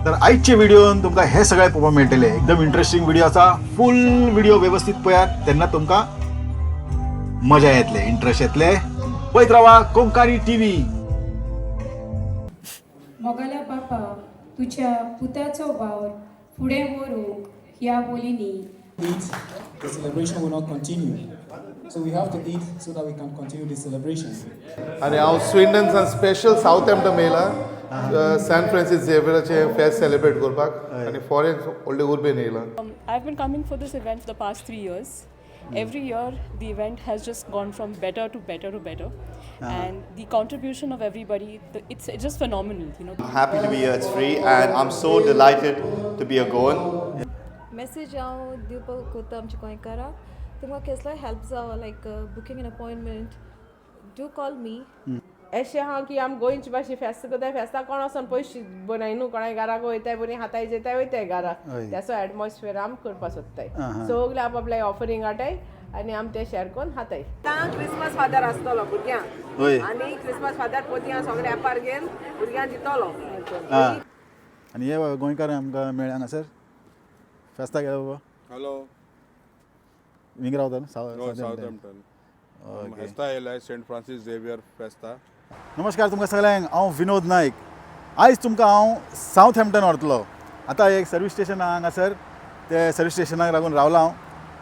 तर आजचे व्हिडिओन तुमका हे सगळे पळोवपाक मेळटले. एकदम इंटरेस्टिंग व्हिडिओ आसा. फुल व्हिडिओ व्यवस्थित पळयात तेन्ना तुमका मजा येतले, इंटरेस्ट येतले. पळयत रावा कोंकणी टीव्ही. मोगल्या बापा तुझ्या पुताचो वावर फुडें व्हरूंक ह्या बोलींनी eat, the celebration will not continue. So we have to eat so that we can continue the celebration. आणि हांव स्विंडनसान स्पेशल साऊथ हॅम्प्टन येयला सॅन फ्रांसीस झेवियराचे फेस्ट सेलिब्रेट करपाक आनी फॉरेन व्हडले उर्बेन येयला. I've been coming for this event for the past 3 years. Every year, the event has just gone from better to better to better, and the contribution of everybody, it's just phenomenal. You know. I'm happy to be here. It's free, and I'm so delighted to be a goan. Message हांव दिवपाक कोता आमच्या गोंयकारांक तुमकां कसलोय help जावो लायक booking an appointment do call me. अशें आहा की आमी गोंयची भाशे फेस्त करताय फेस्ताक कोण वचोन पयशे बनाय न्हू कोणाय घराक वयताय बरी हाताय जेताय वयताय घरा त्याचो एटमॉस्फियर आमी करपा सोदताय. सगळे आपआपले ऑफरींग हाडटाय आनी आमी ते शेअर करून हाताय. क्रिसमस फादर आसतलो भुरग्यांक आनी क्रिसमस फादर पोतयां सगळे एपार घेवन भुरग्यांक दितलो. आणि हे गोंयकार आमकां मेळ्ळे हांगासर फेस्ताक गेलो गो. हॅलो हिंग रावता न्हू साऊथ हॅम्प्टन फेस्ता येयला सेंट फ्रांसीस झेवियर फेस्ता. नमस्कार तुमकां सगळ्यांक. हांव विनोद नायक. आयज तुमकां हांव साऊथ हॅम्प्टन व्हरतलो. आतां एक सर्वीस स्टेशन आहा हांगासर, ते सर्वीस स्टेशनाक लागून रावला हांव.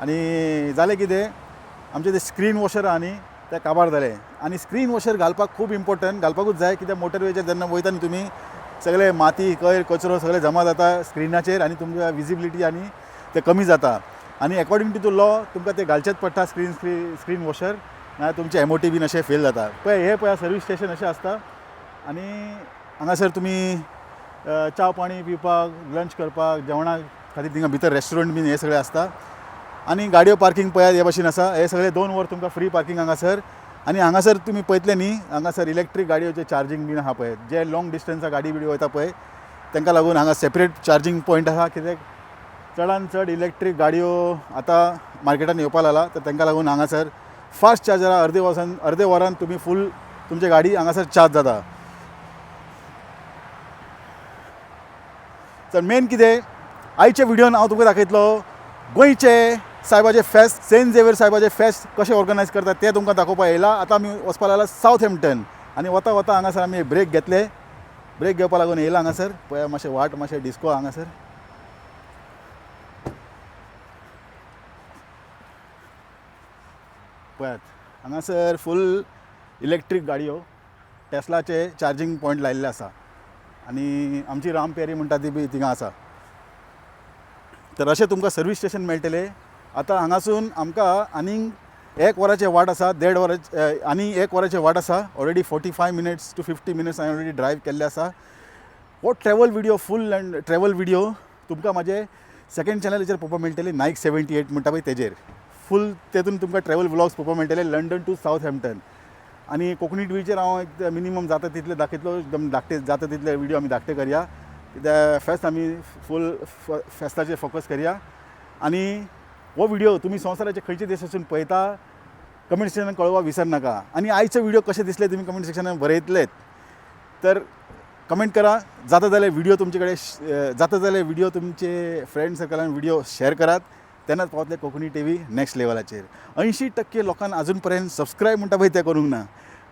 आनी जालें कितें, आमचे ते स्क्रीन वॉशर आहा न्ही ते काबार जाले. आनी स्क्रीन वॉशर घालपाक खूब इम्पॉर्टंट, घालपाकूच जाय. कित्याक मोटरवेचेर जेन्ना वयता न्ही तुमी सगळे माती कोयर कचरो सगळे जमा जाता स्क्रिनाचेर आनी तुमकां विजिबिलिटी आनी ते कमी जाता. आनी अकॉर्डिंग टू द लॉ तुमकां ते घालचेच पडटा स्क्रीन वॉशर, ना तुमचे MOT बीन अशें फेल जाता. पळय हे पळय सर्वीस स्टेशन अशें आसता. आनी हांगासर तुमी च्या पाणी पिवपाक, लंच करपाक, जेवणा खातीर थिंगा भितर रेस्टॉरंट बीन हे सगळे आसता. आनी गाडयो पार्किंग पळयात हे भाशेन आसा. हे सगळे 2 वर तुमकां फ्री पार्किंग हांगासर. आनी हांगासर तुमी पळयतले न्ही हांगासर इलेक्ट्रीक गाडयोचे चार्जिंग बीन आहा पळय. जे लॉंग डिस्टन्साक गाडी बिडी वयता पळय तांकां लागून हांगा सेपरेट चार्जिंग पॉयंट आहा. कित्याक चडान चड इलेक्ट्रीक गाडयो आतां मार्केटान येवपाक लागला, तर तांकां लागून हांगासर फास्ट चार्जर अर्दे वरान तुमी फूल तुमची गाडी हांगासर चार्ज जाता. तर मेन कितें आयच्या व्हिडिओन हांव तुमकां दाखयतलो गोंयचे सायबाचे फेस्त, सेंट झेवियर सायबाचे फेस्त कशें ऑर्गनायज करतात ते तुमकां दाखोवपाक येयला. आतां आमी वचपाक लागला साऊथ हॅम्प्टन आनी वता वता हांगासर आमी ब्रेक घेतले. ब्रेक घेवपाक लागून येयला हांगासर. पळय मातशें वाट मातशें डिस्को हांगासर. पळयात हांगासर फूल इलेक्ट्रीक गाडयो टेस्लाचे चार्जिंग पॉयंट लायिल्ले आसा. आनी आमची राम पेरी म्हणटा ती बी थिंगा आसा. तर अशें तुमकां सर्वीस स्टेशन मेळटलें. आतां हांगासून आमकां आनीक 1 वराचें वाट आसा, 1.5 वराचें आनी 1 वराचें वाट आसा. ऑलरेडी 45 मिनट्स टू 50 मिनट्स हांवें ऑलरेडी ड्रायव केल्ले आसा. हो ट्रॅवल व्हिडिओ फूल ट्रॅवल व्हिडिओ तुमकां म्हाजे सेकंड चॅनलाचेर पळोवपाक मेळटले. नायक 78 म्हणटा पळय तेजेर फूल तेतून तुमकां ट्रॅवल व्लॉग्स पळोवपाक मेळटले लंडन टू साऊथ हॅम्प्टन. आनी कोंकणी टीव्हीचेर हांव एक मिनिमम जाता तितले दाखयतलो. एकदम जाता तितले व्हिडिओ आमी धाकटे करया. कित्याक फेस्त आमी फूल फेस्ताचेर फोकस करया. आनी हो व्हिडिओ तुमी संवसाराचे खंयचे देशासून पळयता कमेंट सेक्शनान कळोवपाक विसरनाका. आनी आयचे व्हिडिओ कशे दिसले तुमी कमेंट सेक्शनान बरयतलेत तर कमेंट करा. जाता जाल्यार व्हिडिओ तुमचे कडेन जाता जाल्यार व्हिडिओ तुमचे फ्रेंड सर्कलान व्हिडिओ शेअर करात. तेन्नाच पावतले कोंकणी टीव्ही नेक्स्ट लेवलाचेर. 80% लोकांनी अजून पर्यंत सबस्क्रायब म्हणटा पळय ते करूंक ना.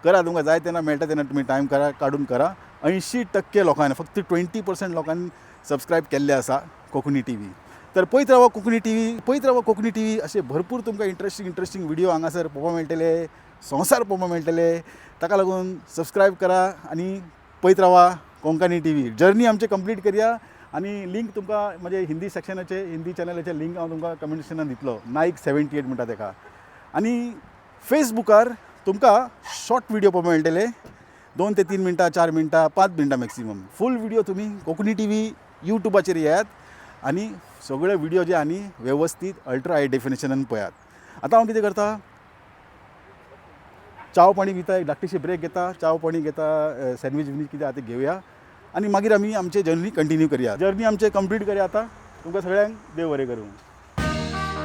करा, तुमकां जाय तेन्ना मेळटा तेन्ना तुमी टायम काडून करा. 80% लोकांनी, फक्त 20% लोकांनी सबस्क्रायब केल्ले आसा कोंकणी टीव्ही. तर पळयत रावा कोंकणी टीव्ही. असे भरपूर तुमकां इंटरेस्टिंग व्हिडिओ हांगासर पळोवपाक मेळटले, संवसार पळोवपाक मेळटले. ताका लागून सबस्क्रायब करा आनी पळयत रावा कोंकणी टीव्ही. जर्नी आमची कंप्लीट करया. आनी लिंक तुमकां म्हणजे हिंदी सेक्शनाचे हिंदी चॅनलाचे लिंक हांव तुमकां कमेंट सेक्शनान दितलो. नायक 78 म्हणटा ताका. आनी फेसबुकार तुमकां शॉर्ट व्हिडिओ पळोवपाक मेळटले. 2 ते 3 मिनटां, 4 मिनटां, 5 मिनटां मॅक्सिमम. फूल व्हिडिओ तुमी कोंकणी टीव्ही यूट्यूबाचेर येयात आनी सगळे व्हिडिओ जे आनी वेवस्थीत अल्ट्रा हाय डेफिनेशनान पळयात. आतां हांव कितें करता, चाव पाणी पिता, एक धाकटीशी ब्रेक घेता, चाव पाणी घेता, सँडवीच कितें आहा तें घेवया आनी मागीर आमी आमचे जर्नी कंटिन्यू करया. जर्नी आमचे कंप्लीट करया. आतां तुमकां सगळ्यांक देव बरें करूं.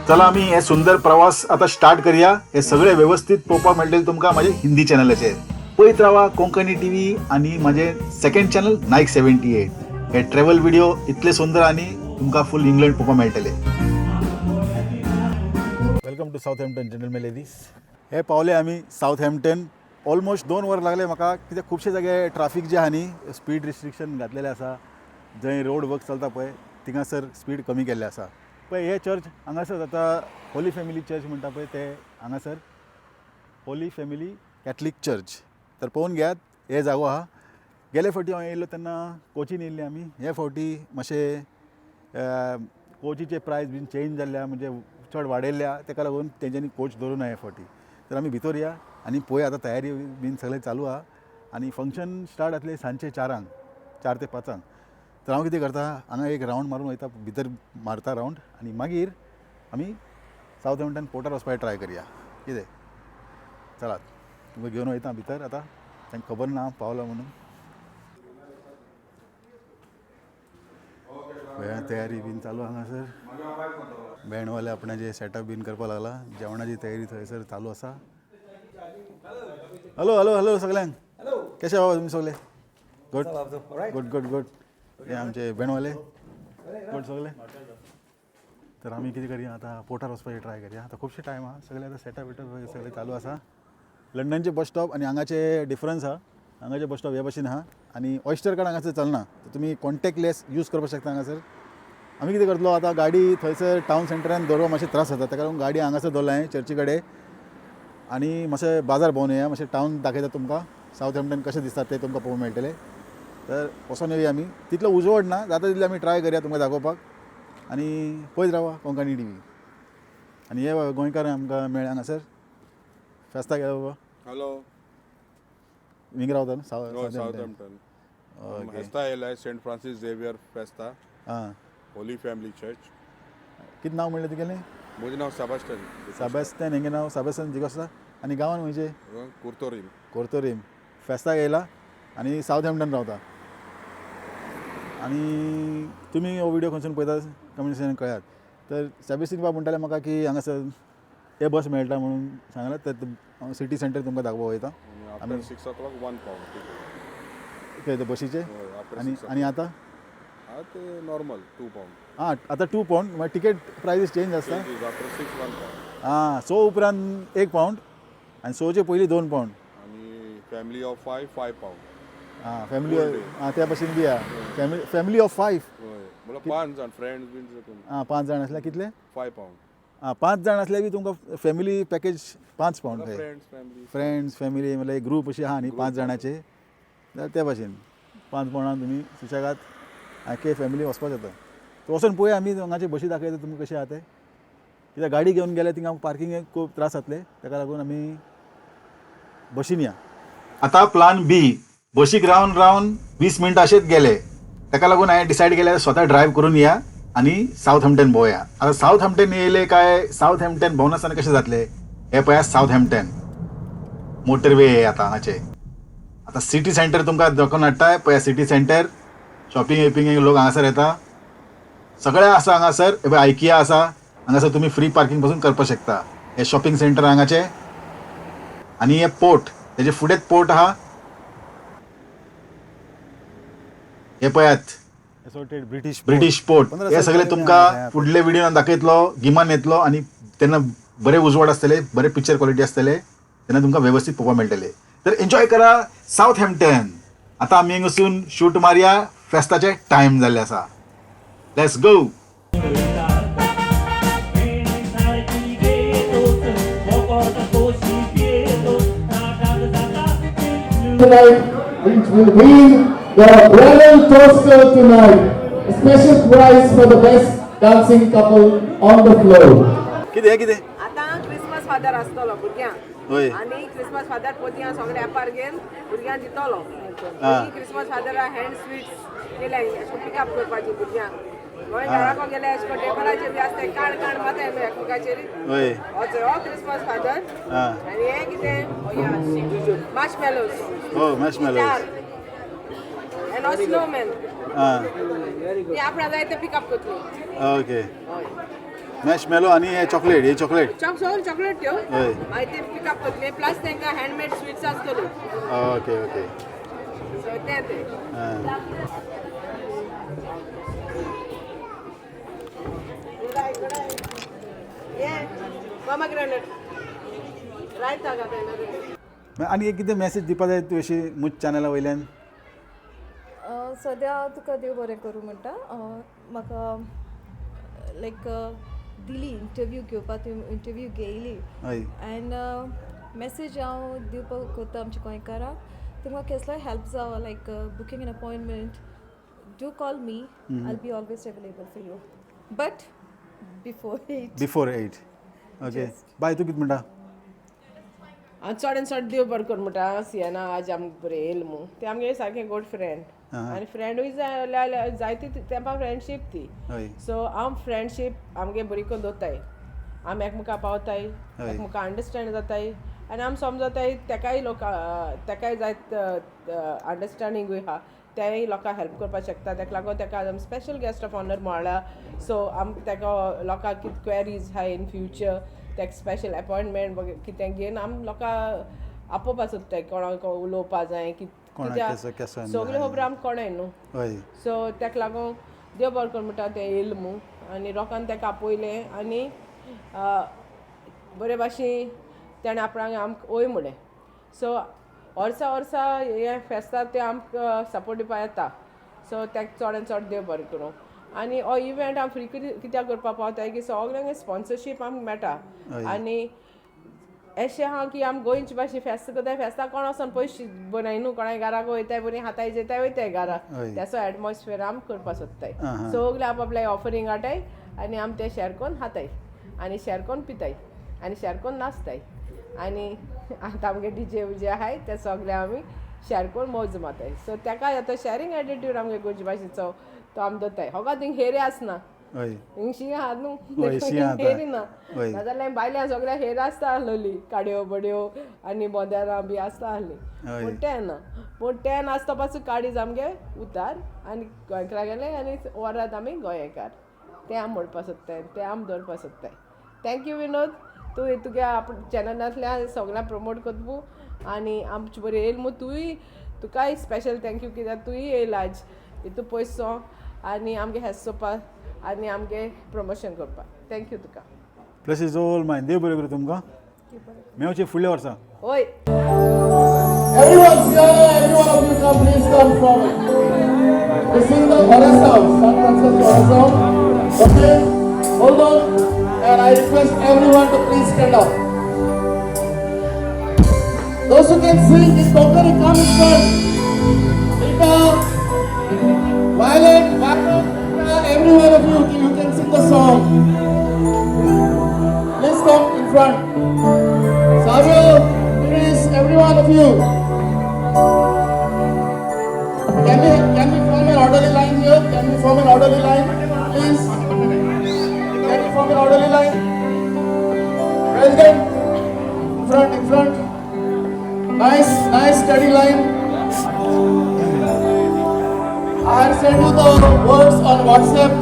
चला आमी हे सुंदर प्रवास आता स्टार्ट करूया. हे सगळे व्यवस्थित पळोवपाक मेळटले तुमकां माझे हिंदी चॅनलाचेर. पळयत रावा कोंकणी टीव्ही आणि माझे सेकंड चॅनल नायक 78. हे ट्रॅव्हल व्हिडिओ इतले सुंदर आणि तुमकां फुल इंग्लंड पळोवपाक मेळटले. Welcome to Southampton general ladies. हे पावले आमी साऊथ हॅम्प्टन. ऑलमोस्ट 2 वर लागले म्हाका, कित्याक खुबशे जागे ट्राफीक जे आहा न्ही स्पीड रिस्ट्रिक्शन घातलेले आसा. जंय रोड वर्क चलता पळय थिंगासर स्पीड कमी केल्ले आसा पळय. हे चर्च हांगासर आतां होली फॅमिली चर्च म्हणटा पळय ते हांगासर होली फॅमिली कॅथलीक चर्च. तर पळोवन घेयात हे जागो आहा. गेले फावटी हांव येयल्लो तेन्ना कोचीन येयल्ली आमी. हे फावटी मातशे कोचीचे प्रायस बीन चेंज जाल्ल्या म्हणजे चड वाडयल्ल्या, ताका लागून तेंच्यांनी कोच धरून हे फावटी. तर आमी भितर या आनी पळय आतां तयारी बीन सगळें चालू आहा. आनी फंक्शन स्टार्ट जातलें सांजचे 4 ते 5. तर हांव कितें करता, हांगा एक रावंड मारून वयता, भितर मारता रावंड आनी मागीर आमी साऊथ हॅम्प्टन पोर्टार वचपाक ट्राय करया. कितें चलात तुमकां घेवन वयता भितर. आतां तांकां खबर ना पावलो म्हणून. तयारी बीन चालू हांगासर. बँडवाले आपणाचे सेटअप बीन करपाक लागला. जेवणाची तयारी थंयसर चालू आसा. हॅलो हॅलो हॅलो सगळ्यांक. कशे आहा तुमी सगळे? Good good good good. हे आमचे बँडवाले गुड सगळे. तर आमी कितें करया आतां पोर्टार वचपाचें ट्राय करया. आतां खुबशे टायम आहा. सगळे आतां सेटअप बिटअप सगळें चालू आसा. लंडनचे बस स्टॉप आनी हांगाचे डिफरन्स आहा. हांगाचे बस स्टॉप हे भशेन आहा आनी ऑयस्टर कार्ड हांगासर चलना. तर तुमी कॉन्टॅक्टलेस यूज करपाक शकता हांगासर. आमी कितें करतलो आतां गाडी थंयसर टावन सेंटरान दवरपाक मातशें त्रास जाता, ताका लागून गाडी हांगासर दवरला हांवें चर्ची कडेन. आनी मातशें बाजार भोंवन येया, मातशें टावन दाखयता तुमकां साऊथ हॅम्प्टन कशें दिसता तें तुमकां पळोवंक मेळटलें. तर वचोन येवया आमी. तितलो उजवड ना, जाता तितलें आमी ट्राय करया तुमकां दाखोवपाक. आनी पळयत रावा कोंकणी टीव्ही. आनी हे गोंयकार आमकां मेळ्ळे हांगासर. फेस्ताक गेलो बाबा. हॅलो. हिंग रावता न्हू साऊथ हॅम्प्टन. फेस्ता येयलाय सेंट फ्रांसीस झेवियर फेस्ता. हां. Holy family church. कितें नांव म्हणलें तुगेलें? म्हजें नांव सेबास्टियन. सेबॅस्टियन. हेंगे नांव सेबॅस्टियन दिगोस्ता. आनी गांवान खंयचे? कुर्तोरीम. कोर्तोरीम. फेस्ताक येयला आनी साऊथ हॅम्प्टन रावता. आनी तुमी हो व्हिडिओ खंयसून पळयता कमेंट सेक्शनान कळयात. तर सेबॅस्टियन बाब म्हणटाले म्हाका की हांगासर हे बस मेळटा म्हणून सांगला. तर सिटी सेंटर तुमकां दाखोवपाक वयता. After 6 o'clock 1 pound. कितें ते बशीचे? आनी आतां ते नॉर्मल 2 pound. हां आतां 2 pound. मागीर टिकेट प्रायसीस चेंज आसता. After 6 1 pound. हां 100 उपरांत 1 pound आनी 100चे पयलीं 2 pound. आनी फॅमिली ऑफ 5 pound. हां फॅमिली हां त्या भशेन बी आहा. Family of 5. म्हणल्यार 5 जाण फ्रेंड्स बीन. हां 5 जाण आसल्यार कितले? 5 pound. हां 5 जाण आसल्यार बी तुमकां family package 5 pound. Friends family म्हणल्यार एक ग्रूप अशी आहा न्ही 5 जाणांचे. जाल्यार त्या भशेन 5 poundan तुमी सुशेगाद आख्खे फॅमिली वचपाक जाता. तर वचून पळोवया आमी हांगाचे बशी दाखयता तुमकां कशें आहा तें. कित्याक गाडी घेवन गेल्यार थिंगा पार्किंगेक खूब त्रास जातले, ताका लागून आमी बशीन या. आतां प्लान बी. बशीक रावन रावन 20 मिनटां अशेंच गेले. ताका लागून हांवें डिसायड केलें स्वता ड्रायव्ह करून या आनी साऊथ हॅम्प्टन भोंवया. आतां साऊथ हॅम्प्टन येयले काय साऊथ हॅम्प्टन भोंवनासतना कशें जातलें हे पळया. साऊथ हॅम्प्टन मोटरवे हे आतां हांगाचे. आतां सिटी सेंटर तुमकां दाखोवन हाडटाय पळया. सिटी सेंटर शॉपिंग वेपिंग लोक हांगासर येता. सगळें आसा हांगासर. हे पळय आयकिया आसा हांगासर. तुमी फ्री पार्किंग पासून करपाक शकता. हे शॉपिंग सेंटर हांगाचे. आनी हे पोर्ट तेजे फुडेंच पोर्ट आहा. हे पळयात ब्रिटीश पोर्ट. हे सगळे तुमकां फुडले व्हिडिओन दाखयतलो. गिमान येतलो आनी तेन्ना बरे उजवाड आसतले, बरे पिक्चर क्वॉलिटी आसतले. तेन्ना तुमकां वेवस्थीत पळोवपाक मेळटले. तर एन्जॉय करा साऊथ हॅम्प्टन. आतां आमी हिंग वचून शूट मारया. फेस्ताचे टायम जाल्ले आसा. Let's go. Which will win the bridal toaster tonight. A special prize for the best dancing couple on the floor. कितें आतां क्रिसमस फादर आसतलो भुरग्यांक. होय. आनी क्रिसमस फादर पोतयां सगळे एपार घेवन भुरग्यांक दितलो. क्रिसमस फादरा हँड स्वीट्स केल्या पिकअप करपाची भुरग्यांक. गोंय घराको गेले अशें करून टेबलाचेर बी आसता काण काण माताय एकमेकाचेर. हो क्रिसमस फादर. आनी हे कितें मार्शमेलोज. एंड हो स्नोमॅन. ती आपणा जाय ते पिकअप करतली. ओके. मॅशमेलो आनी हे चॉकलेट. हे चॉकलेट चॉकलेट त्यो मागीर ते पिकअप करतले. प्लस तांकां हँडमेड स्वीट्स आसतल्यो. Okay okay. ते pomegranate. Right, आनी एक कितें मॅसेज दिवपा जाय तूं अशी मुझ चॅनला वयल्यान? सद्या तुका देव बरें करूं म्हणटा म्हाका लायक दिली इंटरव्यू घेवपाक इंटरव्यू घेयली हय एंड मॅसेज हांव दिवपाक कोत्ता आमच्या गोंयकारांक तुमकां कसलोय हेल्प जावं लायक booking an appointment do call me I be always available for you but before 8 before 8 okay bye तूं कितें म्हणटा? चड आनी चड देव बरें कर म्हणटा सियेना आज आमकां बरें येयलें मू ते आमगे सारकें गुड फ्रेंड आनी फ्रेंडूय जायती तेंपा फ्रेंडशीप ती हय सो हांव फ्रेंडशीप आमगे बरी करून दवरताय आम एकमुका पावताय एकमुका अंडरस्टँड जाताय आनी आम समजताय तेकाय तेकाय जायत अंडरस्टँडिंगूय आहा तेय लोकांक हेल्प करपाक शकता तेका लागून तेका आम स्पेशल गेस्ट ऑफ ऑनर म्हळ्ळा सो आम तेका लोकांक कितें क्वेरीज आहाय इन फ्युचर तेका स्पेशल अपॉयंटमेंट कितें घेवन आम लोकांक आपोवपा सोदताय कोणाक उलोवपा जाय कित्याक सगळे खबर आमकां कोणाय न्हू हय सो तेका लागून देव बरें कर म्हणटा तें येयलें मू आनी लोकांनी तेका आपयलें आनी बरे भाशेन तेणें आपणाक आमकां वय म्हणलें सो वर्सा हे फेस्ताक ते आमकां सपोर्ट दिवपा येता सो तेका चड आनी चड देव बरें करूं आनी हो इवेंट हांव फ्री कित्याक करपाक पावताय की सगळ्यांक स्पॉन्सरशीप आमकां मेळटा आनी अशें आहा की आम गोंयचे भाशेन फेस्त करताय फेस्ताक कोण वचोन पयशे बनाय न्हू कोणाय घराक वयताय बरी हाताय जेताय वयताय घरा तेसो एटमॉस्फियर आम करपा सोदताय सगळे आपआपल्या ऑफरींग हाडटाय आनी आम ते शेअर कोन्न हाताय आनी शेअर कोन्न पिताय आनी शेअर कोन्न नाचताय आनी आतां आमगे डीजे विजे आहाय ते सगळे आमी शेअर कोन्न मौज मारताय सो तेका आतां शेअरिंग एटिट्यूड आमगे गोंयचे भाशेचो तो आम दवरताय होगा थिंग हेरे आसना हिंग शीं आहा न्हू हेरी ना नाजाल्यार बायल्या सगळ्या हेर आसता आसलोली काडयो बड्यो आनी बोंदेरां बी आसता आसली पूण तें ना पूण तें नासता पासून काडीज आमगे उतार आनी गोंयकारा गेले आनी वरात आमी गोंयकार तें आम म्हणपा सोदताय तें आम दवरपा सोदताय थँक्यू विनोद तूं तुगे चॅनलांतल्यान सगळ्यांक प्रमोट करतू आनी आमचे बरें येयल मू तुकाय स्पेशल थँक्यू कित्याक तूंय येयल आज हितू पयसो आनी आमगे हेसोवपा आनी आमगे प्रमोशन करपाक थँक्यू तुका प्लस इज ऑल मायन देव बरें करूं तुमकां मेवचें फुडल्या वर्सा होय Everyone's here, every one of you come, please come forward. We sing the Orasam, San Francisco Orasam. Okay, hold on. And I request everyone to please stand up. Those who can sing in Konkani, come in front. Rita, Violet, every one of you can sing the song. Please come in front. Savio, Chris, every one of you. Can we form an orderly line here? Can we form an orderly line, please? Can we form an orderly line? President, in front. Nice, steady line. I have sent you the words on WhatsApp.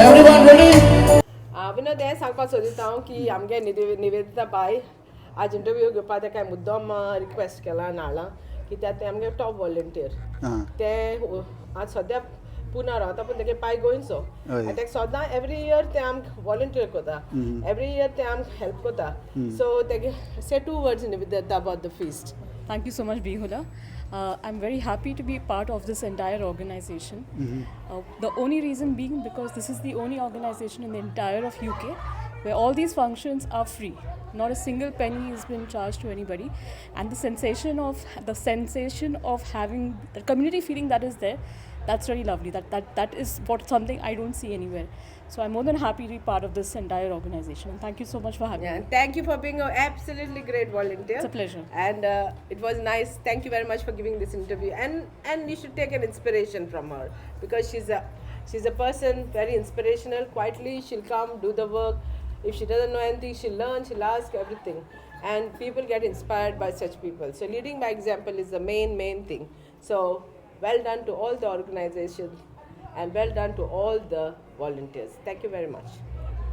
Everyone ready? विनोद हें सांगपाक सोदिता हांव की आमगे Nivedita bye आज interview घेवपाक तेका मुद्दम request केला नाला कित्याक ते आमगे टॉप वॉलंटियर ते आज सद्या पुना रावता पूण तेगे पांय गोंयचो आनी तेका सदां एवरी इयर ते आमकां वॉलंटियर कोता एवरी इयर ते आमकां हेल्प कोता सो तेगे से 2 words Nivedita about the feast Thank you so much, Bihula. I'm very happy to be part of this entire organization. The only reason being because this is the only organization in the entire of UK where all these functions are free. Not a single penny has been charged to anybody, and the sensation of having the community feeling that is there, that's really lovely. That is something I don't see anywhere. So I'm more than happy to be part of this entire organization. And thank you so much for having me. Thank you for being an absolutely great volunteer. It's a pleasure. And it was nice. Thank you very much for giving this interview. And you should take an inspiration from her because she's a person very inspirational. Quietly, she'll come do the work. If she doesn't know anything, she'll learn. She'll ask everything. And people get inspired by such people. So leading by example is the main thing. So well done to all the organizations and well done to all the volunteers. Thank you very much.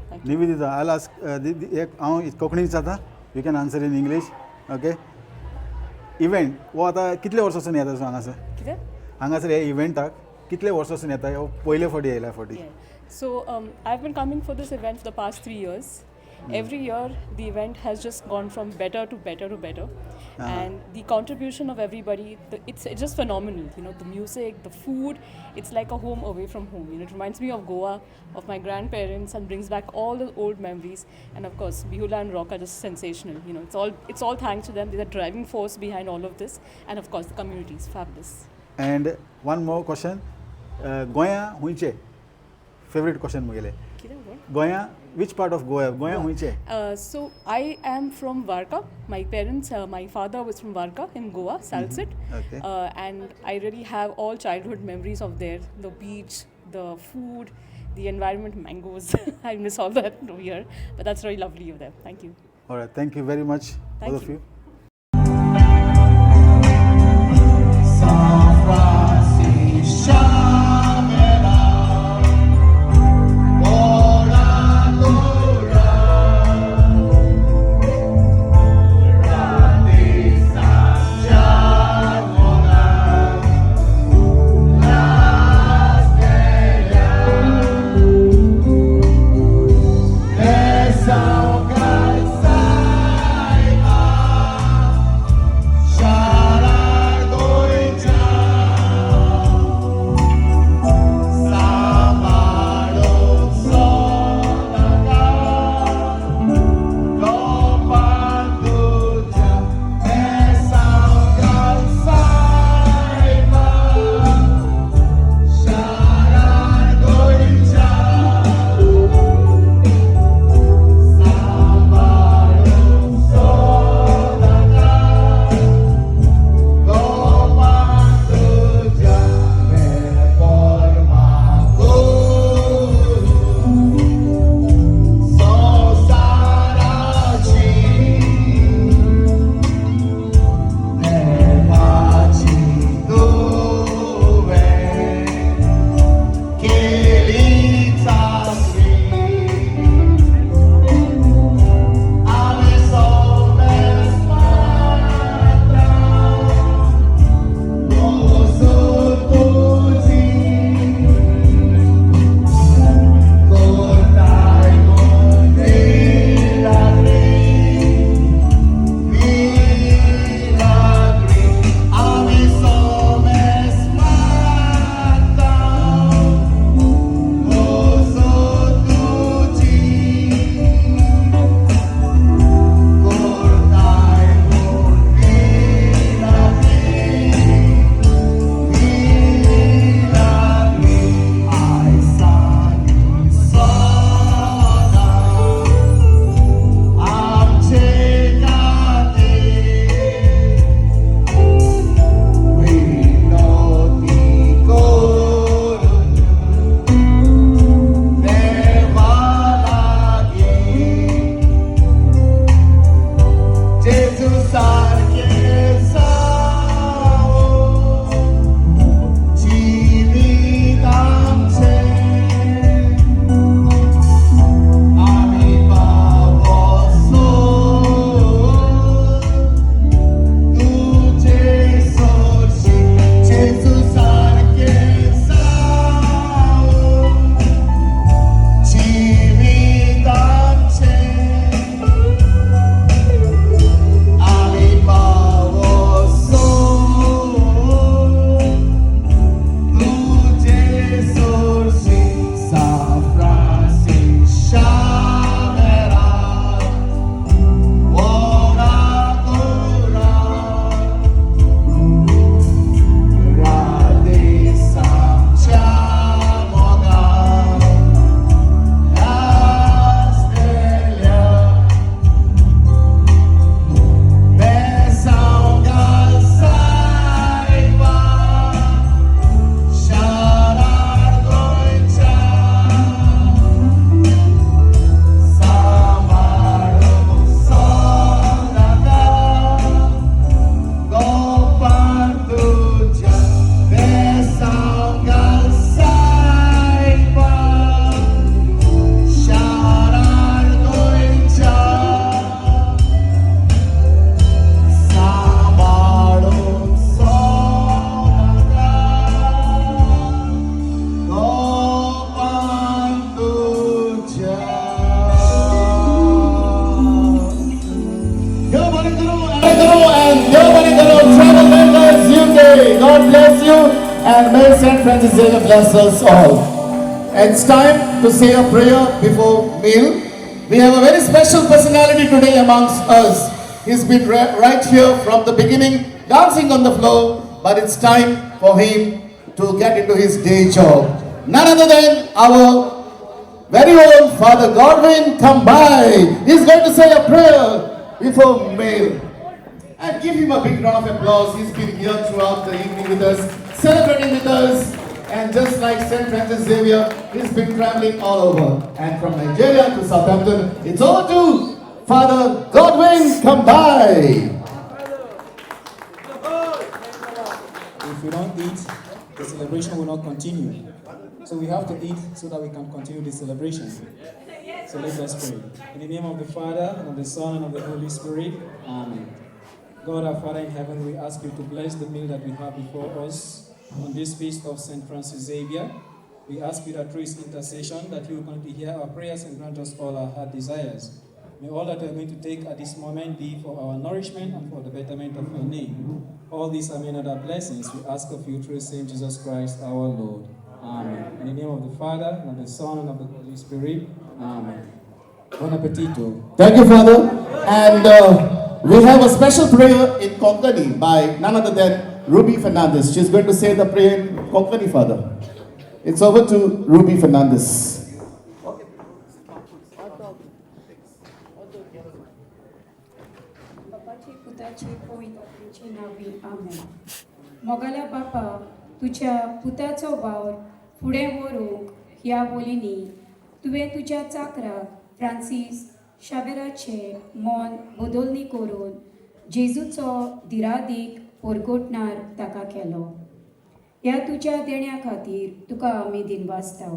Thank you. Nivedita I ask एक हांव कोंकणीच जाता you can answer in English okay event हो आतां कितले वर्सांसून येता so हांगासर कितें? हांगासर हे इव्हेंटाक कितले वर्सांसून येता हो पयले फावटी येयला फावटी Yeah. So I've been coming for this event for the past 3 years. Every year the event has just gone from better to better to better, and the contribution of everybody, it's just phenomenal. You know, the music, the food, it's like a home away from home. You know, it reminds me of Goa, of my grandparents, and brings back all the old memories. And of course, Bihula and Rock are just sensational. You know, it's all thanks to them. They're the driving force behind all of this, and of course, the community is fabulous. End one more question गोंया हुंयचे favourite question मुगेले गोंया which part of गोंया हुंयचे So I am from Varka. My parents, my father was from Varka in Goa, Salsit. Okay. And I really have all childhood memories of there. The beach, the food, the environment, mangoes. I miss all that over here. But that's very lovely over there. Thank you. Alright, thank you very much Thank both of you. you. and may St. Francis Xavier bless us all. It's time to say a prayer before meal. We have a very special personality today amongst us. He's been right here from the beginning, dancing on the floor, but it's time for him to get into his day job. None other than our very own Father Godwin come by. He's going to say a prayer before meal. And give him a big round of applause. He's been here throughout the evening with us, celebrating with us. And just like St. Francis Xavier, he's been traveling all over. And from Nigeria to Southampton, it's over to Father Godwin, come by. If we don't eat, the celebration will not continue. So we have to eat so that we can continue the celebration. So let us pray. In the name of the Father, and of the Son, and of the Holy Spirit. Amen. God our Father in heaven, we ask you to bless the meal that we have before us on this feast of St. Francis Xavier. We ask you that through his intercession that you will going to hear our prayers and grant us all our heart desires. May all that we are going to take at this moment be for our nourishment and for the betterment of your name. All these are many other blessings we ask of you through the same Jesus Christ our Lord. Amen. In the name of the Father, and of the Son, and of the Holy Spirit. Amen. Bon appetito. Thank you, Father. And we have a special prayer in Konkani by none other than Ruby Fernandez. She's going to say the prayer in Konkani, Father. It's over to Ruby Fernandez. बापाचे पुताचे पवित्राचे नावी आमेन. मोगाल्या बापा तुझ्या पुताचो वावर फुडें व्हरूंक ह्या बोलींनी तुवें तुज्या चाकराक Francis शावेराचें मन बदलणी करून जेजूचो धिरादीक परगोटणार ताका केलो. ह्या तुज्या देण्या खातीर तुका आमी दिनवासताव.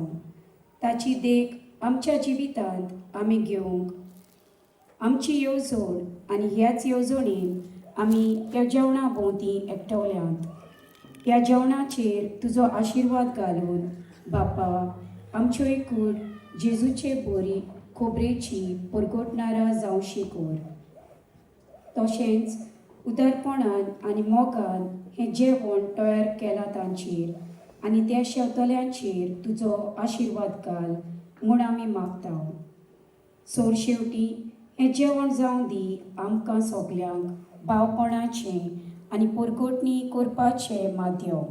ताची देख आमच्या जिवितांत आमी घेवंक आमची येवजण आनी ह्याच येवजणेन आमी ह्या जेवणा भोंवती एकठावल्यांत. ह्या जेवणाचेर तुजो आशिर्वाद घालून बापा आमच्यो एकूण जेजूचे बरी खोबरेची परगोटणारा जावशी कोर. तशेंच उदारपणान आनी मोगान हें जेवण तयार केलां तांचेर आनी त्या शेवतल्यांचेर तुजो आशिर्वाद घाल म्हूण आमी मागताव. सोर शेवटी हें जेवण जावं दी आमकां सगल्यांक भावपणाचें आनी परगोटणी करपाचें माध्यम.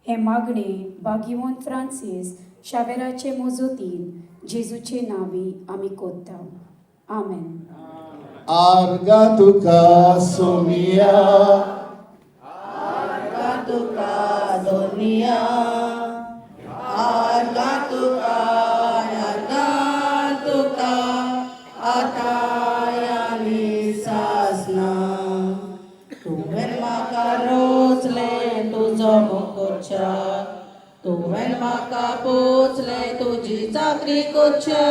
हें मागणें भाग्यवंत फ्रांसीस शावेराचे मोजतीन जेजूचे नांवी आमी कोत्ताव. आमेन. Arga tuka somia, Arga tuka dunia, Arga tuka atayani sasna. Tuven maka rosle tuzo mokocha, Tuven maka pochle tuji chakri kocha,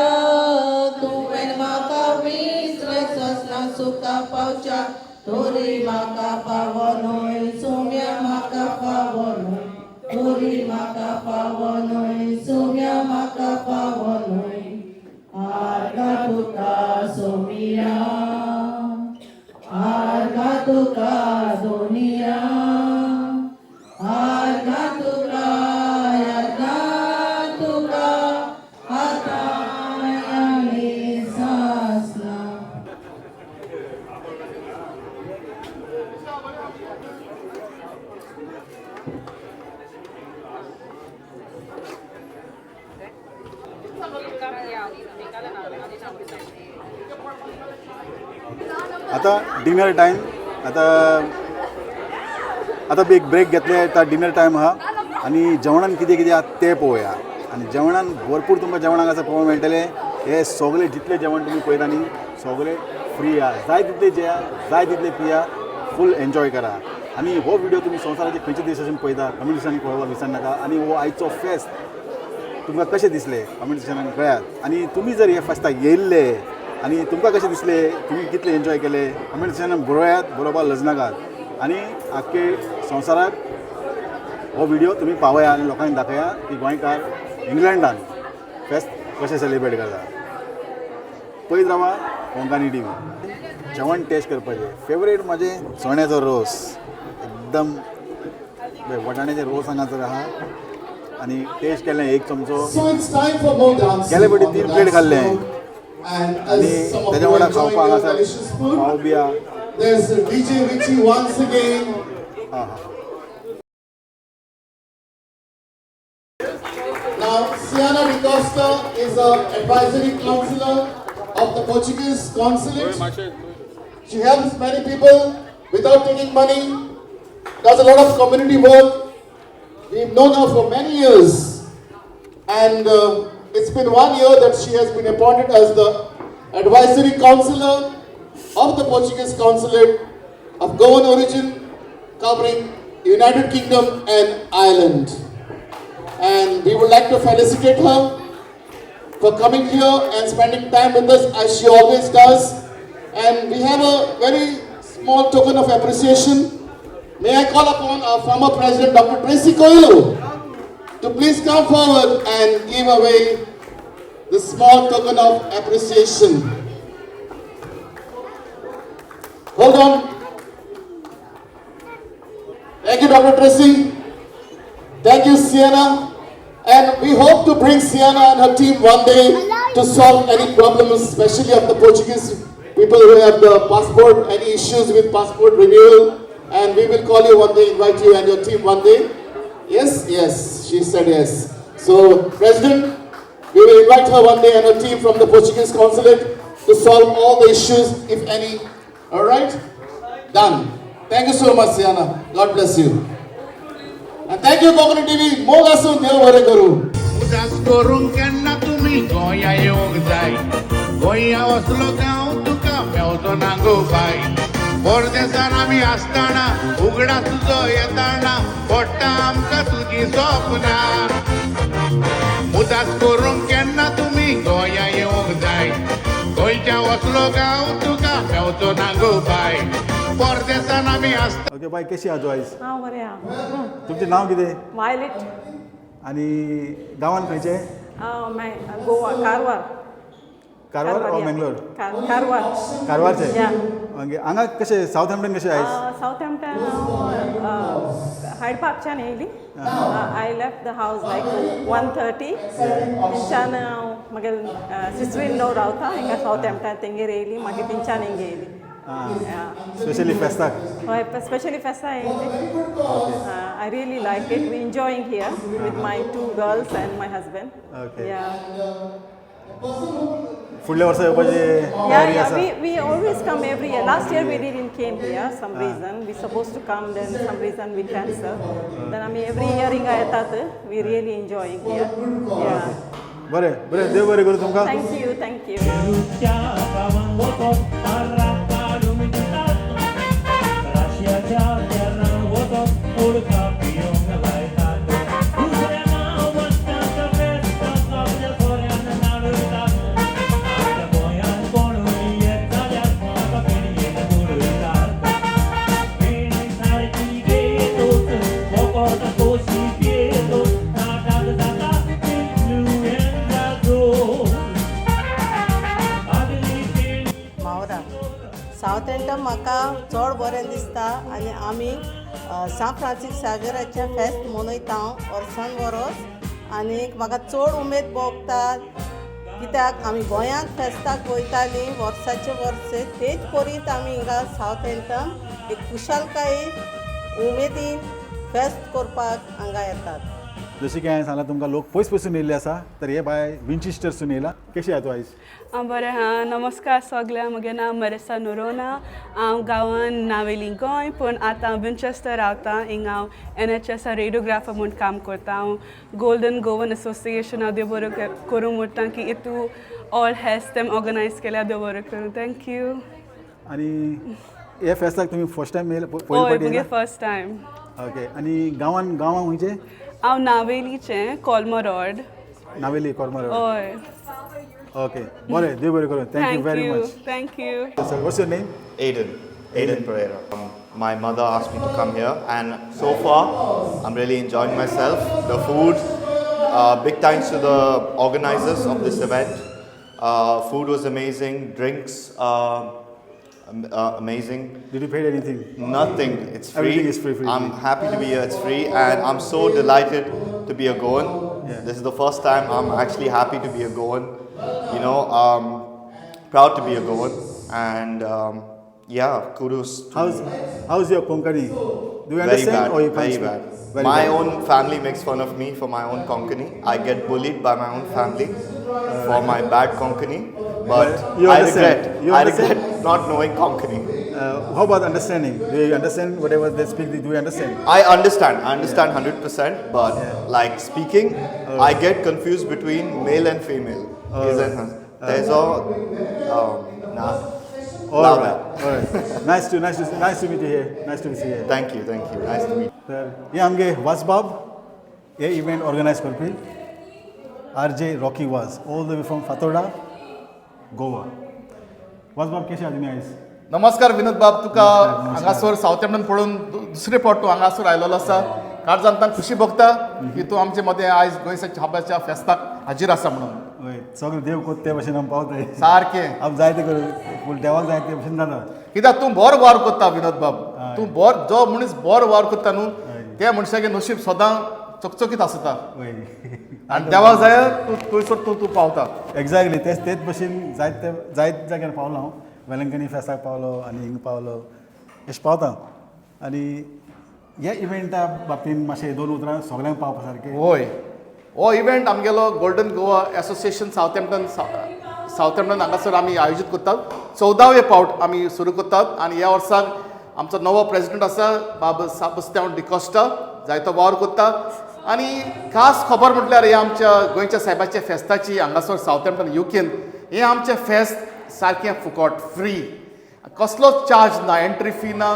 Tuven maka visle sasna suka paucha, Tori maka pavonoi sumya maka pavonoi, Tori maka pavonoi sumya maka pavonoi. Arga tuka somia, Arga tuka dunia, Arga tuka atayani sasna. आता dinner time आता एक break घेतले आता dinner time आहा आनी जेवणान कितें कितें आहा तें पळोवया. आनी जेवणान भरपूर तुमकां जेवणाक आसा पळोवंक मेळटलें. हे सगळे जितले जेवण तुमी पळयता न्ही सगळे फ्री आहा. जाय तितले जेया, जाय तितले पिया, फूल एन्जॉय करा. आनी हो व्हिडिओ तुमी संवसाराचे खंयच्या देशासून पळयता कमेंट सेक्शनान कळोवपाक विसरनाका. आनी हो आयचो फेस्त तुमकां कशें दिसलें कमेंट सेक्शनान कळयात. आनी तुमी जर हे फेस्ताक येयल्ले आनी तुमकां कशें दिसलें, तुमी कितले एन्जॉय केले कमेंट सेक्शनान बरोवपाक लजनाकात. आनी आख्खे संवसाराक हो व्हिडिओ तुमी पावया आनी लोकांक दाखया की गोंयकार इंग्लंडान फेस्त कशें सेलिब्रेट करता. पळयत रावा कोंकणी टीव्ही. जेवण टेस्ट करपाचें. फेवरेट म्हाजें चण्याचो रोस एकदम वटाण्याचे रोस हांगासर आहा आनी टेस्ट केलें एक चमचो So it's time for more dancing. गेले फावटी on the 3 प्लेट dance खाल्ले floor. And आनी as some of तेज्या you वांगडा are enjoying खावपाक your हांगासर delicious food, पाव बी आहा there's DJ Richie once again. Now, Siana Di Costa is an advisory counselor of the Portuguese consulate. She helps many people without taking money, does a lot of community work. We've known her for many years, and it's been 1 year that she has been appointed as the advisory counselor of the Portuguese consulate of Goan origin, covering United Kingdom and Ireland. And we would like to felicitate her for coming here and spending time with us as she always does. And we have a very small token of appreciation. May I call upon our former President, Dr. Tracy Coelho, to please come forward and give away the small token of appreciation. Hold on. Thank you, Dr. Tracy. Thank you, Sienna. And we hope to bring Sienna and her team one day to solve any problems, especially of the Portuguese people who have the passport, any issues with passport renewal. And we will call you one day, invite you and your team one day. Yes, yes, she said yes. So, President, we will invite her one day and her team from the Portuguese consulate to solve all the issues, if any. All right? Done. Thank you so much, Sienna. God bless you. And thank you, Konkani TV. Mogasun Dev Bare Karu. उदास करून केन्ना तुमी गोंया येवंक जाय गोंया वचलो गांव तुका मेवचो ना गो बाय परदेसान आमी आसतना उगडा तुजो येताना पडटा आमकां तुजी सपनां उदास करून केन्ना तुमी गोंया येवंक जाय गोंयच्या वचलो गांव तुका मेवचो ना गो बाय परदेसान आमी आसतना ओके बाय कशी आहा तूं आयज हांव बरें आहा तुमचें नांव कितें वायलेट आनी गांवान खंयचे गोवा कारवार कारवार ओ मेंगलोर कारवार कारवारचे या हांगा कशें सावथ हॅम्पटन कशें आयज सावथ हॅम्पटन हायड पार्कच्यान येयली आय लेफ्ट द हावज लायक 1:30 थंयच्यान हांव मागीर सिस्टर इन लॉ रावता हिंगा सावथ हॅम्पटन तेंगेर येयली मागीर थंयच्यान हिंगा येयली स्पेशली फेस्ताक हय स्पेशली फेस्ता येयली I really like it we enjoying here with my 2 girls and my husband या फुडल्या वर्सा येवपाची तयारी आसा we always come every year. Last year we didn't came here some reason. We supposed to come, then some reason we cancel. Then I mean every year inga yetat. We really enjoying here. Yeah. बरें बरें देव बरें करूं तुमकां Thank you. South हॅम्पटन म्हाका चड बरें दिसता आनी आमी सान फ्रांसीस सावेराचें फेस्त मनयता वर्सान वरोस आनी म्हाका चड उमेद भोगता कित्याक आमी गोंयांत फेस्ताक वयतालीं वर्साचे वर्से तेच परीत आमी हिंगा सावथ हॅम्पटन एक खुशालकाये उमेदीन फेस्त करपाक हांगा येतात जशें की हांवें सांगलां तुमकां लोक पयस पयसून येयल्ले आसा तर हे बाय विंचेस्टरसून येयला कशी आहा तूं आयज हांव बरें आहा नमस्कार सगळ्यांक म्हजें नांव मेरेसा नोरोना हांव गांवान नावेली गोंय पूण आतां हांव विंचेस्टर रावतां हिंगा हांव NHS रेडियोग्राफर म्हूण काम करता हांव गोल्डन गोवन एसोसिएशन हांव देव बरें करूं म्हणटा की हितू ऑल हेल्थ तेम ऑर्गनायज केल्या देव बरें करूं थँक्यू आनी हे फेस्ताक तुमी फर्स्ट टायम येयला हय म्हगे फर्स्ट टायम ओके आनी गांवान खंयचे हांव नावेलीचें कोलमो रोड नावेली कोलमो रोड हय ओके बरें देव बरें करूं thank you very much thank you sir what's your name Aiden Pereira. My mother asked me to come here, and so far I'm really enjoying myself. The food, big thanks to the organizers of this event. Food was amazing, drinks amazing. Did you pay anything? Nothing. It's free. Everything is free. I'm happy to be here. It's free, and I'm so delighted to be a Goan. Yeah. This is the first time I'm actually happy to be a Goan. You know, proud to be a Goan, and yeah, kudos. How's your Konkani? Do you Very understand bad. or you can't Very speak? bad. Very My bad. own family makes fun of me for my own Konkani. I get bullied by my own family for my bad Konkani. But You I understand? regret. You I understand? regret not knowing Konkani. How about understanding? Do you understand whatever they speak? Do you understand? I understand 100%, but like speaking, I get confused between male and female. His and her. There's nah. All right. Nice to meet you here. Nice to meet you here. Thank you. Nice to meet you. तर हे आमगे वाजबाब हे event organise करपी RJ Rocky वाज all the way from Fatorda Goa. वाजबाब कशें आहा तुमी आयज? नमस्कार विनोद बाब, तुका हांगासर सावथॅम्पटन पळोवन दुसरे फावट तूं हांगासर आयलोलो आसा. काळजांतान खुशी भोगता की तूं आमचे मदें आयज गोंयच्या छाप्याच्या फेस्ताक हाजीर आसा म्हणून. हय, सगळे देव कोत ते भशेन आमी पावताय. सारकें. आमी जाय ते करूं, पूण देवाक जाय ते भशेन जाता. कित्याक तूं बरो वावर करता विनोद बाब. तूं जो मनीस बरो वावर करता न्हू त्या मनशाचें नशीब सदां चकचकीत आसता. आनी देवाक जाय थंयसर तूं पावता. एक्झॅक्टली तेच भशेन जायत जाग्यार पावलो हांव. वेलंकनी फेस्ताक पावलो आनी हिंग पावलो अशें पावता. आनी ह्या इव्हेंटा बाबतींत मातशें 2 उतरां सगळ्यांक पावपा सारकें. होय, हो इव्हेंट आमगेलो गोल्डन गोवा एसोसिएशन सावथॅम्पटन हांगासर आमी आयोजीत करतात. 14वे फावट आमी सुरू करतात आनी ह्या वर्साक आमचो नवो प्रेसिडेंट आसा बाब सेबास्टियान डिकोस्टा, जायतो वावर करता. आनी खास खबर म्हटल्यार हे आमच्या गोंयच्या साहेबाच्या फेस्ताची हांगासर सावथॅम्पटन UKन हें आमचें फेस्त सारकें फुकट, फ्री. कसलोच चार्ज ना, एंट्री फी ना,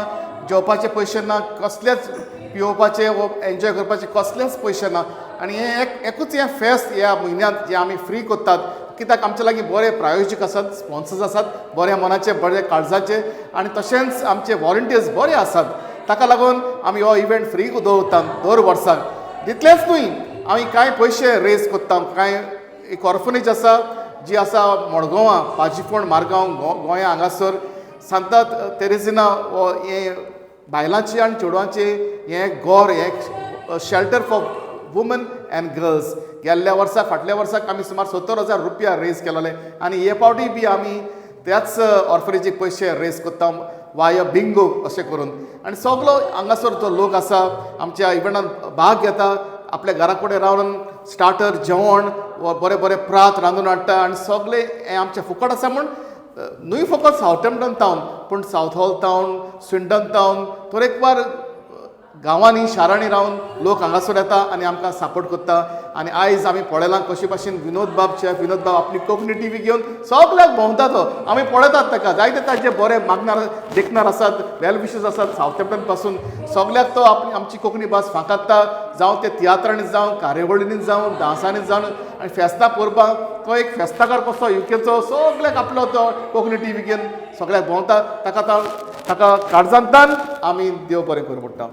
जेवपाचे पयशे ना, कसलेच पिवपाचे वो एन्जॉय करपाचे कसलेच पयशे ना. आनी हें एकूच हें फेस्त ह्या म्हयन्यांत जें आमी फ्री करतात. कित्याक आमचे लागीं बरे प्रायोजक आसात, स्पॉन्सर्स आसात, बऱ्या मनाचे, बरे काळजाचे, आनी तशेंच आमचे वॉलंटियर्स बरे आसात. ताका लागून आमी हो इव्हेंट फ्री दवरतात दर वर्साक. तितलेंच न्हय, आमी कांय पयशे रेज करतात. कांय एक ऑर्फनेज आसा जी आसा मडगांवां, पाजीफोंड मारगांव गोंया हांगासर सांता तेरेजिना हो हें बायलांची आनी चेडवांचें हें घर, हें shelter for woman end girls. गेल्ल्या वर्साक फाटल्या वर्साक आमी सुमार 70,000 रुपया रेज केलोले आनी हे फावटी बी आमी त्याच ऑर्फनेजीक पयशे रेज करता वाया बिंगो अशें करून. आनी सगलो हांगासर जो लोक आसा आमच्या इव्हेंटान भाग घेता, आपल्या घरा कडेन रावन स्टार्टर जेवण बरें बरें प्रात रांदून हाडटा आनी सगळे हें आमचें फुकट आसा. म्हूण न्हय फकत सावथॅम्पटन टावन पूण south hall town, Swindon town, तरेकवार गांवांनी शारांनी रावन लोक हांगासर येता आनी आमकां सपोर्ट करता. आनी आयज आमी पळयलां कशे भाशेन विनोद बाब आपली कोंकणी टीव्ही घेवन सगळ्याक भोंवता तो. आमी पळयतात ताका जायते ताजे बरे मागणार देखणार आसात, वेल विशर्स आसात सावथॅम्पटन पासून. सगळ्याक तो आमची कोंकणी भास फांकाडटा, जावं ते तियात्रांनी जावं, कार्यावळींनी जावं, डान्सांनी जावं आनी फेस्तां पळोवपाक तो एक फेस्ताकार कसो UKचो सगळ्याक आपलो तो कोंकणी टीव्ही घेवन सगळ्याक भोंवता. ताका काळजांतान आमी देव बरें करूं म्हणटा.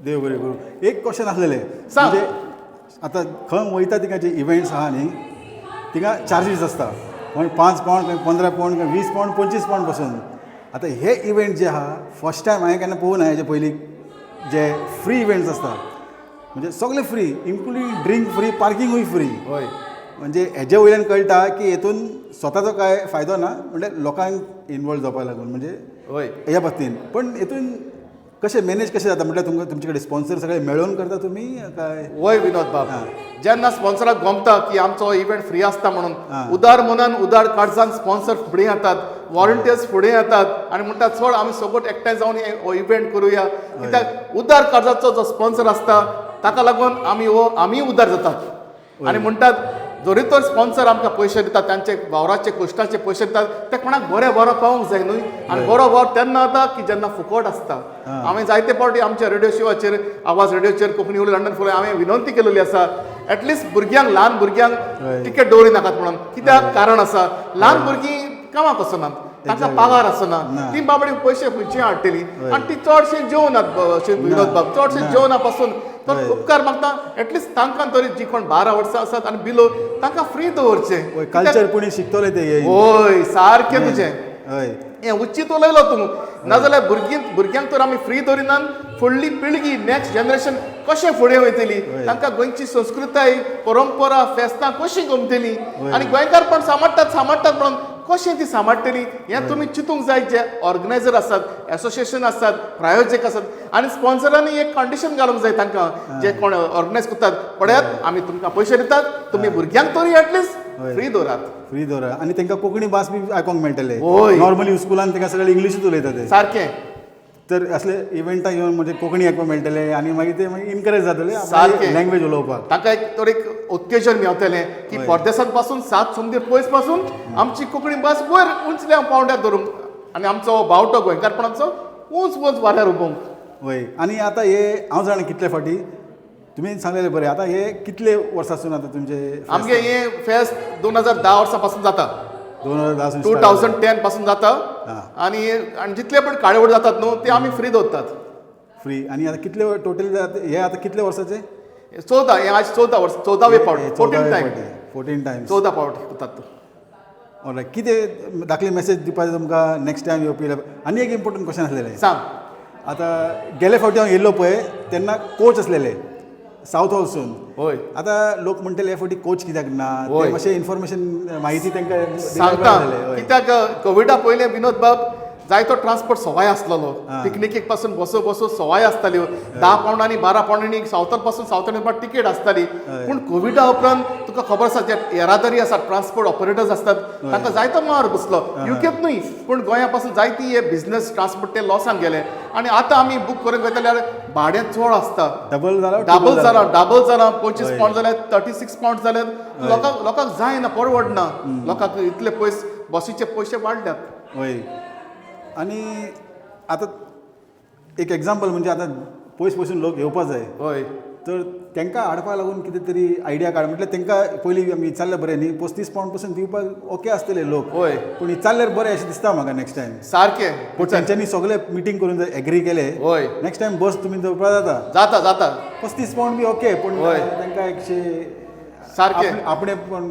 देव बरें करूं. एक क्वेश्चन आसलेलें, म्हणजे आतां खंय वयता तिका जे इव्हेंट्स आहा न्ही तिका चार्जीस आसता. खंय 5 पावंड, खंय 15 पावंड, खंय 20 पावंड, 25 पावंड पासून. आतां हे इव्हेंट जे आहा फर्स्ट टायम हांवें केन्ना पळोवना. हेजे पयलीं जे फ्री इव्हेंट्स आसता म्हणजे सगळे फ्री, इन्क्लुडींग ड्रिंक फ्री, पार्किंगूय फ्री. हय, म्हणजे हेजे वयल्यान कळटा की हेतून स्वताचो काय फायदो ना, म्हणजे लोकांक इनवॉल्व जावपाक लागून म्हणजे हय ह्या बाबतींत. पण हेतून कशें मॅनेज कशें जाता म्हटल्यार तुमचे कडेन स्पॉन्सर सगळे मेळोवन करता तुमी काय? वय विनोद बाब, जेन्ना स्पॉन्सराक गमता की आमचो इव्हेंट फ्री आसता म्हणून उदार मनान उदार काळजान स्पॉन्सर फुडें येतात, वॉलंटियर्स फुडें येतात आनी म्हणटात चड आमी सगळो एकठांय जावन हो इव्हेंट करुया. कित्याक उदार काळजाचो जो स्पॉन्सर आसता ताका लागून आमी उदार जातात आनी म्हणटात जरी तर स्पॉन्सर आमकां पयशे दितात, तांचे वावराचे कश्टाचे पयशे दितात, ते कोणाक बरें पावूंक जाय न्हय. आनी बरो वावर तेन्ना जाता की जेन्ना फुकट आसता. हांवें जायते फावटी आमच्या रेडिओ शोवाचेर, आवाज रेडिओचेर, कोंकणी उलय लंडन फुडें हांवें विनंती केलेली आसा एटलिस्ट भुरग्यांक, ल्हान भुरग्यांक तिकेट दवरी नाकात म्हणून. कित्याक कारण आसा, ल्हान भुरगीं कामाक वचनात, तांकां पगार आसना, ती बाबडी पयशे खंयचे हाडटली आनी ती चडशे जेवनात. विनोद बाब चडशे जेवना पासून तर उपकार मागता एटलिस्ट तांकां तरी जी कोण 12 वर्सां आसात आनी बिलो तांकां फ्री दवरचे. कल्चर पुणी शिकतले ते. होय सारकें तुजें. हय हें उचित उलयलो तूं नाजाल्यार भुरग्यांक तर आमी फ्री दवरिनात फुडली पिळगी नेक्स्ट जनरेशन कशें फुडें वयतली तांकां गोंयची संस्कृताय परंपरा फेस्तां कशीं गमतली आनी गोंयकारपण सांबाळटात म्हणून कशें ती सांबाळटली हें तुमी चिंतूंक जाय जे ऑर्गनायझर आसात एसोसिएशन आसात प्रायोजक आसात आनी स्पॉन्सरांनी एक कंडिशन घालूंक जाय तांकां जे कोण ऑर्गनायज करतात पळयात आमी तुमकां पयशे दितात तुमी भुरग्यांक तरी एटलिस्ट फ्री दवरात आनी तांकां कोंकणी भास बी आयकोंक मेळटले होय. नॉर्मली स्कुलान तांकां सगळे इंग्लिशूच उलयतात ते सारकें तर असले इव्हेंटाक येवन म्हणजे कोंकणी आयकोंक मेळटले आनी मागीर ते मागीर इनकरेज जातले सारकें. लँग्वेज उलोवपाक तांकां एक उत्तेजन मेळटलें की परदेशांत पासून 7 समुद्र पयस पासून आमची कोंकणी भास वयर उंचल्या पावंड्यार धरूंक आनी आमचो बावटो गोंयकारपणाचो उंच वाऱ्यार उबोवंक वय आनी आतां हे हांव जाणा कितले फाटी तुमी सांगलेलें बरें आतां हे कितले वर्सांसून आतां तुमचे आमगे हे फेस्त 2010 वर्सां पासून जाता 2010 पासून जाता आनी जितले पण कार्यावळ जातात न्हू ते आमी फ्री दवरतात फ्री आनी आतां कितले टोटल हे आतां कितले वर्साचे 14 हे आज 14 वर्स 14वे पावट 14 टायम्स 14 पावट करतात ऑलरायट कितें धाकली मेसेज दिवपाचें तुमकां नेक्स्ट टायम येवपी आनी एक इम्पोर्टंट क्वेश्चन आसलेलें सांग आतां गेले फावटी हांव येयल्लो पळय तेन्ना कोच आसलेले सावथ वचून होय आतां लोक म्हणटले हे फावटी कोच कित्याक ना होय. मातशें इन्फॉर्मेशन म्हायती तांकां सांगता कित्याक कोविडा पयलें विनोद बाब जायतो ट्रान्सपोर्ट सवाय आसलेलो पिकनिकेक पासून बसो सवाय आसताल्यो 10 पावंडांनी 12 पावंडांनी सावथान पासून सावथान येवपाक तिकेट आसताली पूण कोविडा उपरांत तुका खबर आसा जे येरादारी आसा ट्रान्सपोर्ट ऑपरेटर्स आसतात तांकां जायतो मार बसलो युकेत न्हय पूण गोंया पासून जायती हे बिझनस ट्रान्सपोर्ट ते लॉसान गेले आनी आतां आमी बूक करून वयतल्यार भाडें चड आसता डबल जालां 25 पावंड जाल्यार 36 पावंड जाल्यार लोकांक जायना परवडना लोकांक इतले पयस बसीचे पयशे वाडल्यात वय आनी आतां एक एग्जाम्पल म्हणजे आतां पयस पयसून लोक येवपा जाय हय तर तांकां हाडपा लागून कितें तरी आयडिया काड म्हटल्यार तांकां पयलीं आमी विचारलें बरें न्ही 35 पावंड पसून दिवपाक ओके आसतले लोक होय पूण विचारल्यार बरें अशें दिसता म्हाका नेक्स्ट टायम सारकें पूण तांच्यांनी सगळे मिटींग करून जर एग्री केले होय नेक्स्ट टायम बस तुमी दवरपा जाता 35 पावंड बी ओके पूण तांकां 100 सारकें आपणे पण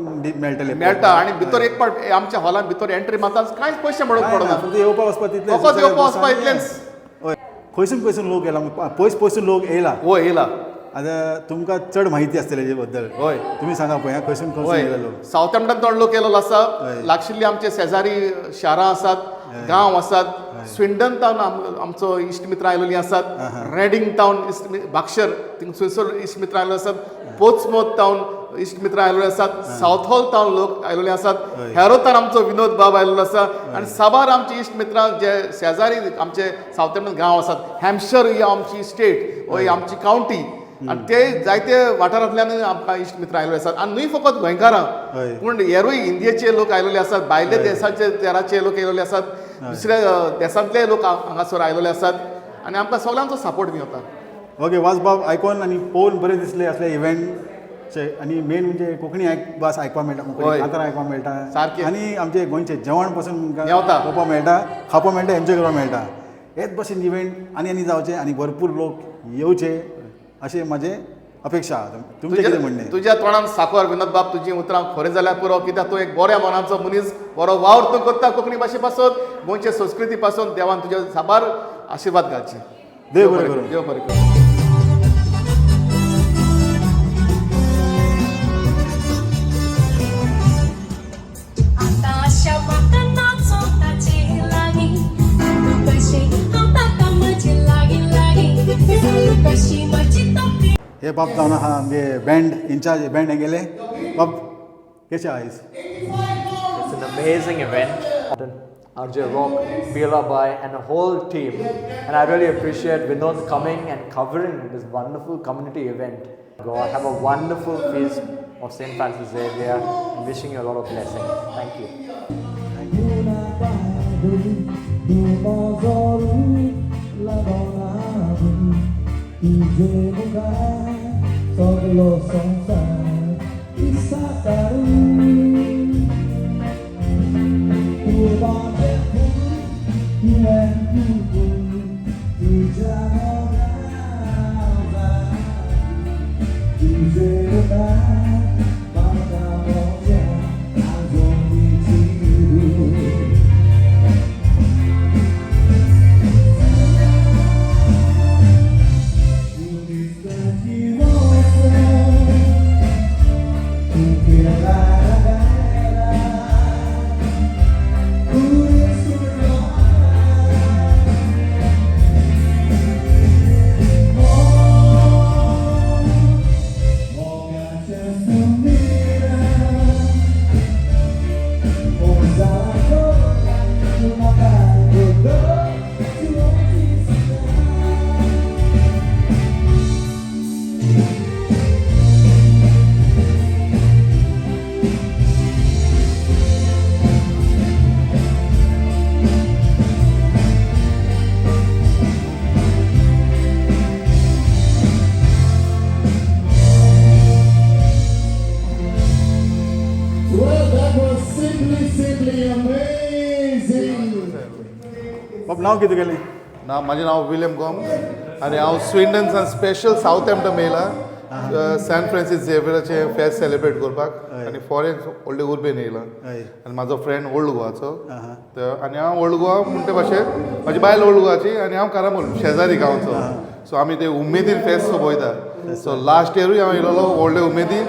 मेळटले मेळटा आनी भितर एक पाट आमच्या हॉलान भितर एंट्री मारता कांयच पयशे म्हणूंक पडना फक्त येवपा वचपा तितलें फकत येवपा वचपा इतलेंच हय खंयसून लोक येयला पयसून लोक येयला होय येयला आतां तुमकां चड म्हायती आसतली हेजे बद्दल हय तुमी सांगा पळय खंयसून येयला लोक सावथॅम्पटन थोडे लोक येयलो आसा लागशिल्ली आमचे शेजारी शारां आसात गांव आसात स्विंडन टावन आमचो इश्ट मित्र आयलोलीं आसात रेडिंग टावन बाक्शर थंयसर इश्ट मित्र आयलो आसात पोर्ट्समाउथ टावन इश्ट मित्र आयलोले आसात सावथ हॉल टावन लोक आयलोले आसात हेरोतान आमचो विनोद बाब आयलोलो आसा आनी साबार आमची इश्ट मित्रां जे शेजारी आमचे सावथॅम्पटन गांव आसात हॅम्पशर ही आमची स्टेट ही आमची कावंटी आनी ते जायते वाठारांतल्यान आमकां इश्ट मित्र आयलोले आसात आनी न्हय फकत गोंयकारां पूण हेरूय इंडियेचे लोक आयलोले आसात भायले देशाचे तेराचे लोक येयलोले आसात दुसऱ्या देशांतले लोक हांगासर आयलोले आसात आनी आमकां सगळ्यांचो सपोर्ट मेळटा ओके वासबाब आयकोन आनी पळोवन बरें दिसलें असले इव्हेंटचे आनी मेन म्हणजे कोंकणी भास आयकपाक मेळटा कोंकणी कांतारां आयकपाक मेळटा सारकें आनी आमचे गोंयचे जेवण पासून मेवता पळोवपाक मेळटा खावपाक मेळटा एन्जॉय करपाक मेळटा हेच भशेन इव्हेंट आनी जावचे आनी भरपूर लोक येवचे अशें म्हाजें अपेक्षा आहा तुमचें कितें म्हणणें तुज्या तोंडान साखर विनोद बाब तुजी उतरां खरें जाल्यार पुरो कित्याक तूं एक बऱ्या मनाचो मनीस बरो वावर तूं करता कोंकणी भाशे पासून गोंयचे संस्कृती पासून देवान तुज्या साबार आशिर्वाद घालचे देव बरें करूं देव बरें करूं हे बाब जावन आहा आमगे बँड इंचार्ज बँड हे गेले बाब कशें आयज It's an amazing event. Arjay Rock, Bela Bai, and a whole team. And I really appreciate Vinod coming and covering this wonderful community event. Go have a wonderful feast of St. Francis Xavier. I'm wishing you a lot of blessing. Thank you. Well, that was simply amazing. बाब नांव कितें गेलें? म्हजें नांव William Gomes आनी हांव स्विंडनसान special south हॅम्पटन येयला San Francis झेवियराचें फेस्त सेलिब्रेट करपाक आनी फॉरेन व्हडले उर्बेन येयला आनी म्हाजो फ्रेंड ओल्ड गोवाचो आनी हांव ओल्ड गोवा म्हणटे भाशेन म्हाजी बायल ओल्ड गोवाची आनी हांव कारामोल शेजारी गांवचो सो आमी ते उमेदीन फेस्त सोबयता सो लास्ट इयरूय हांव येयलोलो व्हडले उमेदीन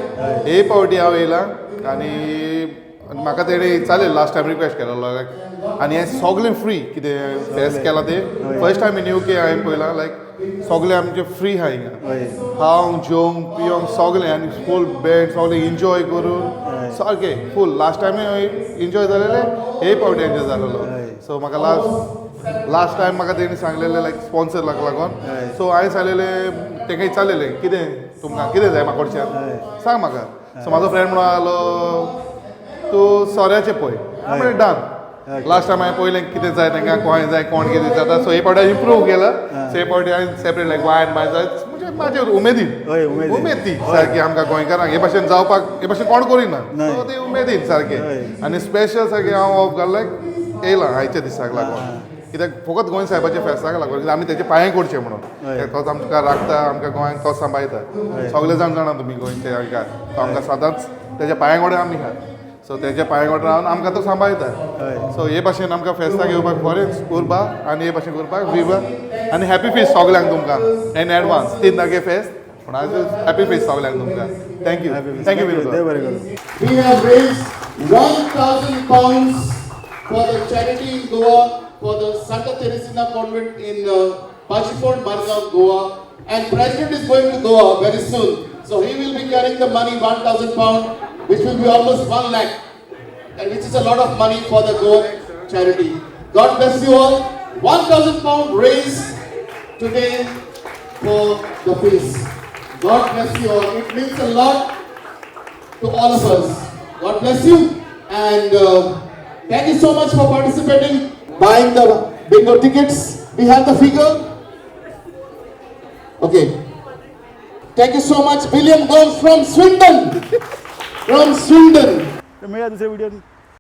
हे फावटी हांव येयला आनी म्हाका तेणें चालेल लास्ट टायम रिक्वेस्ट केलोलो लायक आनी हें सगलें फ्री कितें फेस्त केलां तें फर्स्ट टायम इन UK हांवें पळयलां लायक सगलें आमचें फ्री आहा हिंगा खावंक जेवंक पिवंक सगलें आनी फूल बँड सगलें एन्जॉय करून सारकें फूल लास्ट टायम एन्जॉय जालेलें हे फावटी एन्जॉय जालेलो सो म्हाका लास्ट टायम म्हाका तेणी सांगलेलें लायक स्पॉन्सर लागून सो हांवें सांगलेलें तेंकाय चाललेलें कितें तुमकां कितें जाय म्हाका कडच्यान सांग म्हाका सो म्हाजो फ्रेंड म्हणून आलो तूं सोऱ्याचें पळय म्हणलें डन लास्ट टायम हांवें पळयलें कितें जाय तांकां कोण जाय कोण कितें जाता सो हे फावटी इम्प्रूव केला सो हे फावटी हांवें सेपरेट लायक वायन माय जाय म्हणजे म्हाजे उमेदीन उमेद ती सारकी आमकां गोंयकारांक हे भाशेन जावपाक हे भाशेन कोण करिना सो ती उमेदीन सारकें आनी स्पेशल सारकें हांव ऑफ घाललें येयलां आयच्या दिसाक लागून कित्याक फकत गोंय साहेबाच्या फेस्ताक लागून आमी तेजे पांय पडचे म्हणून तोच आमकां राखता आमकां गोंयांक तोच सांबाळटा सगळे जाण जाणा तुमी गोंयचे हांकां तो आमकां सदांच तेज्या पांया कडेन आमी आहा सो तेज्या पांया कडेन रावन आमकां तो सांबाळटा सो हे भाशेन आमकां फेस्ताक येवपाक फॉरेन करपाक आनी हे भाशेन करपाक विवा आनी हॅपी फेस्ट सगल्यांक तुमकां इन एडवान्स 3 तारखे फेस्त पूण आज हॅपी फेस्ट सगल्यांक तुमकां थँक्यू देव बरें करूं We have raised 1,000 pounds for the charity in Goa for the Santa Teresina convent in Pachipod, Margaon, Goa. And President is going to Goa very soon. So he will be carrying the money, 1,000 pounds, which will be almost 1 lakh. And which is a lot of money for the Goa charity. God bless you all. 1,000 pounds raised today for the peace. God bless you all. It means a lot to all of us. God bless you. And thank you so much for participating. Buying the bingo tickets. We have the figure. Okay. Thank you so much. William Gomes from Swindon. From Swindon. मिळूया दुसऱ्या व्हिडिओन